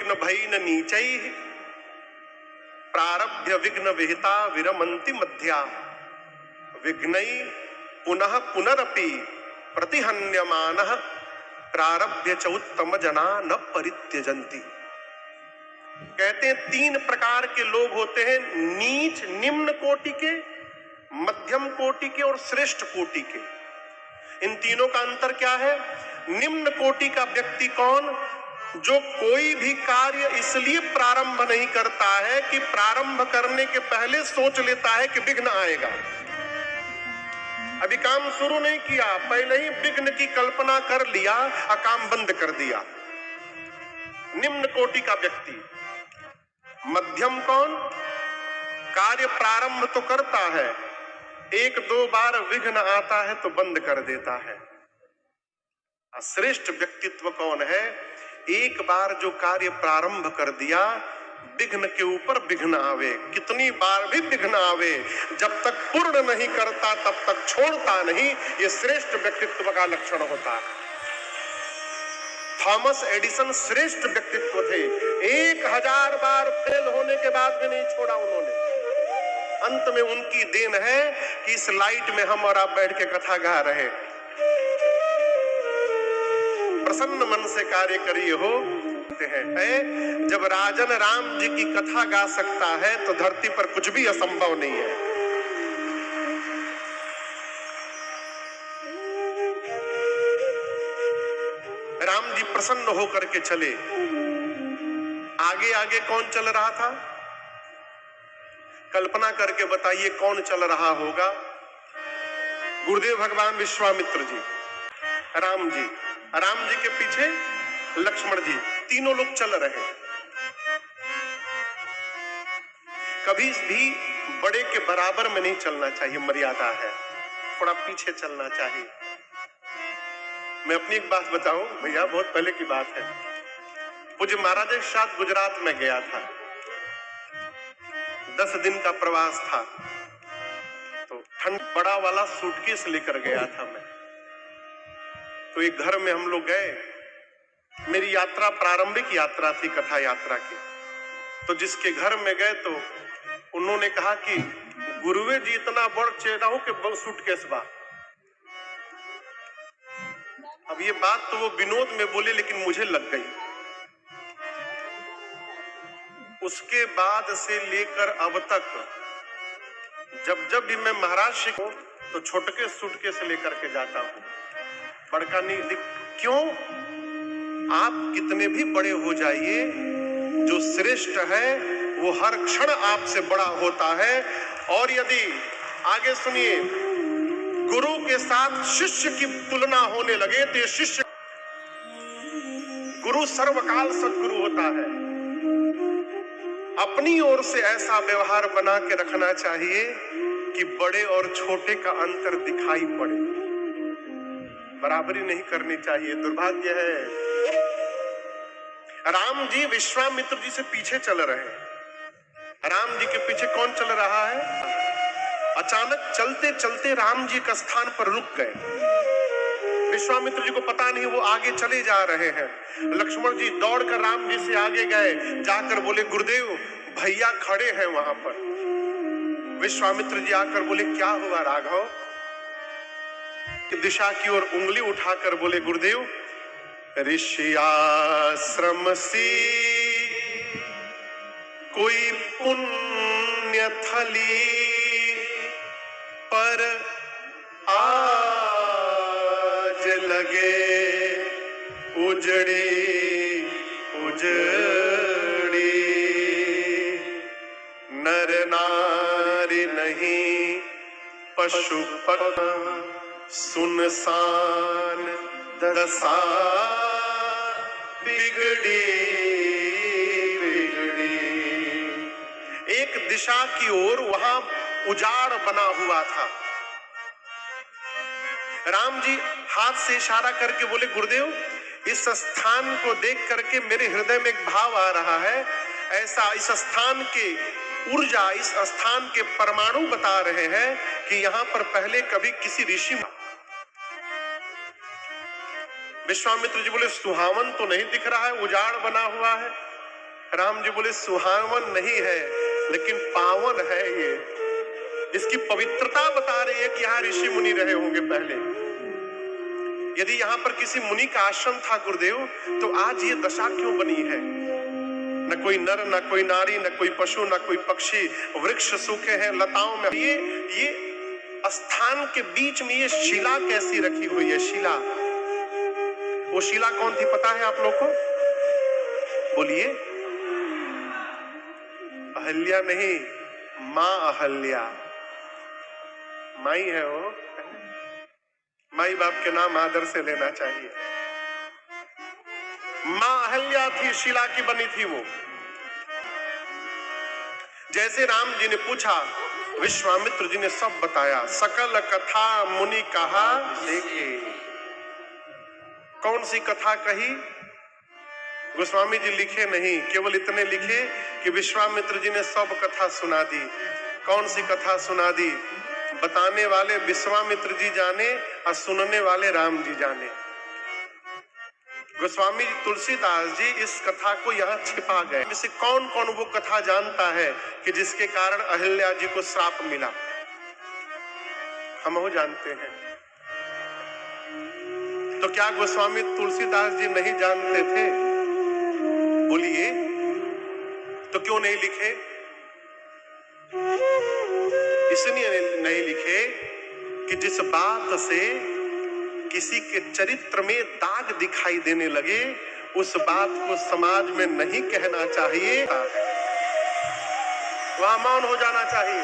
विघ्न भयिन नीचैः प्रारभ्य विघ्न विहिता विरमन्ति मध्या विघ्नैः पुनः पुनरपि प्रतिहन्यमानः प्रारभ्य च उत्तम जना न परित्यजन्ति। कहते हैं 3 प्रकार के लोग होते हैं, नीच निम्न कोटि के, मध्यम कोटि के और श्रेष्ठ कोटि के। इन तीनों का अंतर क्या है? निम्न कोटि का व्यक्ति कौन? जो कोई भी कार्य इसलिए प्रारंभ नहीं करता है कि प्रारंभ करने के पहले सोच लेता है कि विघ्न आएगा। अभी काम शुरू नहीं किया, पहले ही विघ्न की कल्पना कर लिया और काम बंद कर दिया। निम्न कोटि का व्यक्ति। मध्यम कौन? कार्य प्रारंभ तो करता है, 1-2 बार विघ्न आता है तो बंद कर देता है। श्रेष्ठ व्यक्तित्व कौन है? एक बार जो कार्य प्रारंभ कर दिया, विघ्न के ऊपर विघ्न आवे, कितनी बार भी विघ्न आवे, जब तक पूर्ण नहीं करता तब तक छोड़ता नहीं। ये श्रेष्ठ व्यक्तित्व का लक्षण होता है। थॉमस एडिसन श्रेष्ठ व्यक्तित्व थे, 1000 बार फेल होने के बाद भी नहीं छोड़ा उन्होंने। अंत में उनकी देन है कि इस लाइट में हम और आप बैठ के कथा गा रहे। प्रसन्न मन से कार्य करिए हो है। जब राजन राम जी की कथा गा सकता है तो धरती पर कुछ भी असंभव नहीं है। राम जी प्रसन्न होकर के चले। आगे आगे कौन चल रहा था? कल्पना करके बताइए कौन चल रहा होगा? गुरुदेव भगवान विश्वामित्र जी, राम जी, राम जी के पीछे लक्ष्मण जी, तीनों लोग चल रहे। कभी भी बड़े के बराबर में नहीं चलना चाहिए, मर्यादा है, थोड़ा पीछे चलना चाहिए। मैं अपनी एक बात बताऊं भैया, बहुत पहले की बात है। पूज्य महाराज के साथ गुजरात में गया था, 10 दिन का प्रवास था, तो ठंड बड़ा वाला सूटकेस लेकर गया था मैं। तो एक घर में हम लोग गए। मेरी यात्रा प्रारंभिक यात्रा थी, कथा यात्रा की। तो जिसके घर में गए तो उन्होंने कहा कि गुरुवे जी इतना बड़ चेहरा हो कि सूटकेस बा। अब ये बात तो वो विनोद में बोले, लेकिन मुझे लग गई। उसके बाद से लेकर अब तक जब भी मैं महाराष्ट्र को तो छोटे सूटकेस लेकर के जाता हूं, बड़का नहीं। क्यों? आप कितने भी बड़े हो जाइए, जो श्रेष्ठ है वो हर क्षण आपसे बड़ा होता है। और यदि आगे सुनिए, गुरु के साथ शिष्य की तुलना होने लगे तो ये शिष्य, गुरु सर्वकाल सद्गुरु होता है। अपनी ओर से ऐसा व्यवहार बना के रखना चाहिए कि बड़े और छोटे का अंतर दिखाई पड़े। बराबरी नहीं करनी चाहिए, दुर्भाग्य है। राम जी विश्वामित्र जी से पीछे चल रहे। राम जी के पीछे कौन चल रहा है? अचानक चलते चलते राम जी का स्थान पर रुक गए। विश्वामित्र जी को पता नहीं, वो आगे चले जा रहे हैं। लक्ष्मण जी दौड़कर राम जी से आगे गए, जाकर बोले गुरुदेव भैया खड़े हैं वहां पर। विश्वामित्र जी आकर बोले क्या हुआ राघव? दिशा की ओर उंगली उठाकर बोले गुरुदेव, ऋषि आश्रम सी कोई पुण्य थली पर आज लगे उजड़ी उजड़ी, नर नारी नहीं पशु पक्षी सुनसान दशा बिगड़ी बिगड़ी। एक दिशा की ओर वहां उजाड़ बना हुआ था। राम जी हाथ से इशारा करके बोले गुरुदेव इस स्थान को देख करके मेरे हृदय में एक भाव आ रहा है, ऐसा इस स्थान के ऊर्जा, इस स्थान के परमाणु बता रहे हैं कि यहां पर पहले कभी किसी ऋषि। विश्वामित्र जी बोले सुहावन तो नहीं दिख रहा है, उजाड़ बना हुआ है। राम जी बोले सुहावन नहीं है लेकिन पावन है ये, इसकी पवित्रता बता रही है कि यहाँ ऋषि मुनि रहे होंगे पहले। यदि यहाँ पर किसी मुनि का आश्रम था गुरुदेव, तो आज ये दशा क्यों बनी है? न कोई नर, न कोई नारी, न कोई पशु, न कोई पक्षी, वृक्ष सूखे हैं, लताओं में ये स्थान के बीच में ये शिला कैसी रखी हुई है? शिला, वो शिला कौन थी पता है आप लोग को? बोलिए। अहल्या नहीं, मां अहल्या, माई है वो। माई बाप के नाम आदर से लेना चाहिए। मां अहल्या थी, शिला की बनी थी वो। जैसे राम जी ने पूछा, विश्वामित्र जी ने सब बताया, सकल कथा मुनि कहा देखे। कौन सी कथा कही? गोस्वामी जी लिखे नहीं, केवल इतने लिखे कि विश्वामित्र जी ने सब कथा सुना दी। कौन सी कथा सुना दी? बताने वाले विश्वामित्र जी जाने और सुनने वाले राम जी जाने। गोस्वामी तुलसीदास जी इस कथा को यहाँ छिपा गए। इसे कौन कौन वो कथा जानता है कि जिसके कारण अहिल्या जी को श्राप मिला? हम वो जानते हैं। तो क्या गोस्वामी तुलसीदास जी नहीं जानते थे? बोलिए। तो क्यों नहीं लिखे? इसलिए नहीं लिखे कि जिस बात से किसी के चरित्र में दाग दिखाई देने लगे, उस बात को समाज में नहीं कहना चाहिए, वहां मौन हो जाना चाहिए।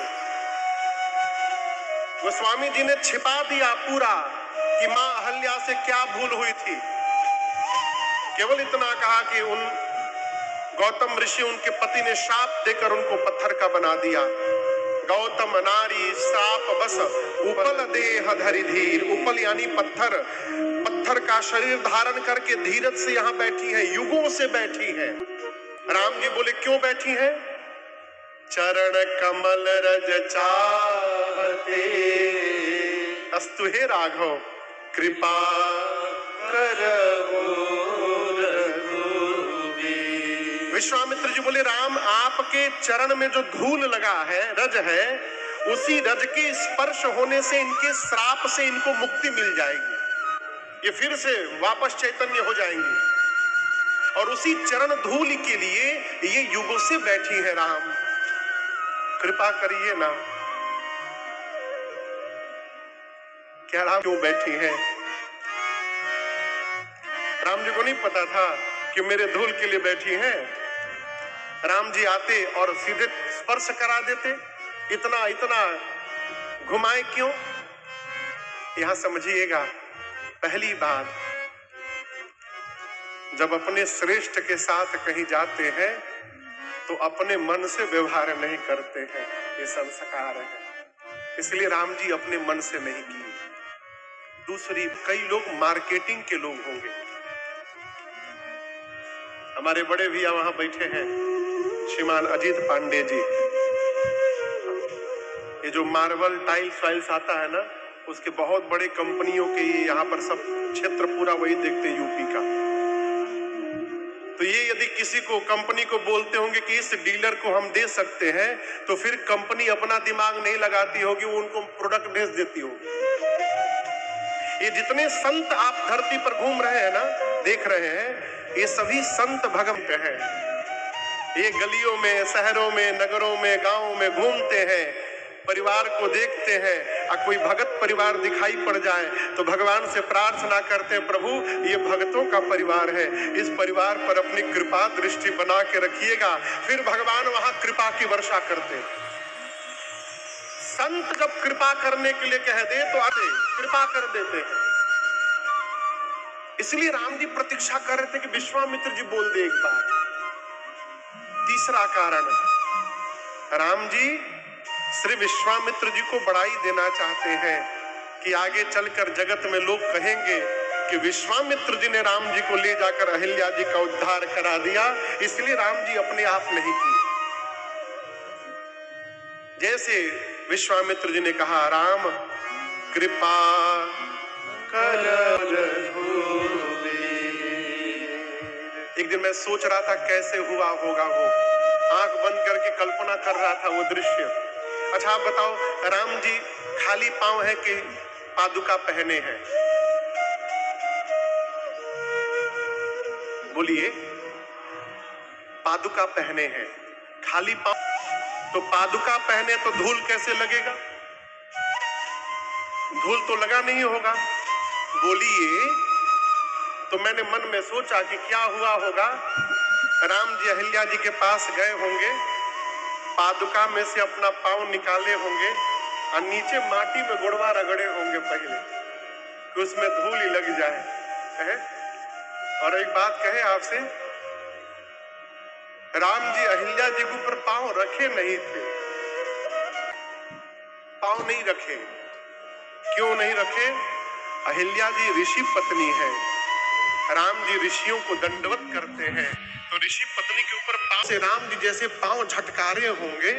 गोस्वामी जी ने छिपा दिया पूरा कि मां अहल्या से क्या भूल हुई थी। केवल इतना कहा कि उन गौतम ऋषि, उनके पति ने श्राप देकर उनको पत्थर का बना दिया। गौतम नारी श्राप बस उपल देह धरि धीर। उपल यानी पत्थर, पत्थर का शरीर धारण करके धीरज से यहाँ बैठी है, युगों से बैठी है। राम जी बोले क्यों बैठी है? चरण कमल रज चाहते, अस्तु हे राघव कृपा करहु। विश्वामित्र जी बोले राम, आपके चरण में जो धूल लगा है, रज है, उसी रज के स्पर्श होने से इनके श्राप से इनको मुक्ति मिल जाएगी, ये फिर से वापस चैतन्य हो जाएंगे। और उसी चरण धूल के लिए ये युगों से बैठी है। राम कृपा करिए ना। क्या राम क्यों बैठी है? राम जी को नहीं पता था कि मेरे धूल के लिए बैठी है। राम जी आते और सीधे स्पर्श करा देते, इतना इतना घुमाए क्यों? यहां समझिएगा, पहली बात, जब अपने श्रेष्ठ के साथ कहीं जाते हैं तो अपने मन से व्यवहार नहीं करते हैं, ये संस्कार है। इसलिए राम जी अपने मन से नहीं किए। दूसरी, कई लोग मार्केटिंग के लोग होंगे। हमारे बड़े भैया वहां बैठे हैं, श्रीमान अजीत पांडे जी। ये जो मार्बल टाइल्स वाइल्स आता है ना, उसके बहुत बड़े कंपनियों के ये यहाँ पर सब क्षेत्र पूरा वही देखते हैं, यूपी का। तो ये यदि किसी को, कंपनी को बोलते होंगे कि इस डीलर को हम दे सकते हैं, तो फिर कंपनी अपना दिमाग नहीं लगाती होगी, वो उनको प्रोडक्ट भेज देती होगी। ये जितने संत आप धरती पर घूम रहे हैं ना, देख रहे हैं, ये सभी संत भगवंत हैं। ये गलियों में, शहरों में, नगरों में, गांवों में घूमते हैं, परिवार को देखते हैं। और कोई भगत परिवार दिखाई पड़ जाए तो भगवान से प्रार्थना करते हैं, प्रभु ये भगतों का परिवार है, इस परिवार पर अपनी कृपा दृष्टि बना के रखिएगा। फिर भगवान वहां कृपा की वर्षा करते। संत जब कृपा करने के लिए कह दे तो आते कृपा कर देते हैं। इसलिए राम जी प्रतीक्षा कर रहे थे कि विश्वामित्र जी बोल दे एक बार। तीसरा कारण, राम जी श्री विश्वामित्र जी को बड़ाई देना चाहते हैं कि आगे चलकर जगत में लोग कहेंगे कि विश्वामित्र जी ने राम जी को ले जाकर अहिल्या जी का उद्धार करा दिया। इसलिए राम जी अपने आप नहीं किए। जैसे विश्वामित्र जी ने कहा, राम कृपा करहु। एक दिन मैं सोच रहा था कैसे हुआ होगा वो, आंख बंद करके कल्पना कर रहा था वो दृश्य। अच्छा आप बताओ, राम जी खाली पांव है कि पादुका पहने हैं? बोलिए, पादुका पहने हैं, खाली पांव। तो पादुका पहने तो धूल कैसे लगेगा? धूल तो लगा नहीं होगा। बोलिए, तो मैंने मन में सोचा कि क्या हुआ होगा, राम जी अहिल्या जी के पास गए होंगे, पादुका में से अपना पांव निकाले होंगे और नीचे माटी में गुड़वा रगड़े होंगे पहले कि उसमें धूल ही लग जाए है? और एक बात कहे आपसे, राम जी अहिल्या जी के ऊपर पांव रखे नहीं थे। पांव नहीं रखे, क्यों नहीं रखे? अहिल्या जी ऋषि पत्नी है, राम जी ऋषियों को दंडवत करते हैं, तो ऋषि पत्नी के ऊपर पांव से राम जी जैसे पांव झटकारे होंगे,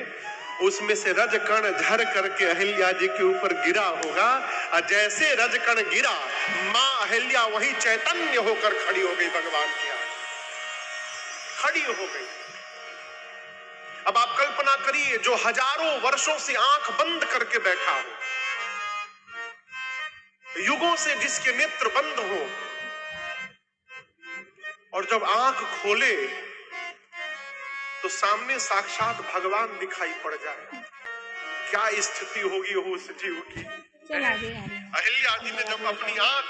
उसमें से रजकण झर करके अहिल्या जी के ऊपर गिरा होगा, और जैसे रजकण गिरा मां अहिल्या वही चैतन्य होकर खड़ी हो गई, भगवान की आगे खड़ी हो गई। अब आप कल्पना करिए, जो हजारों वर्षों से आंख बंद करके बैठा हो, युगों से जिसके नेत्र बंद हो, और जब आंख खोले तो सामने साक्षात भगवान दिखाई पड़ जाए, क्या स्थिति होगी उस जीव की। अहिल्या जी ने जब अपनी आंख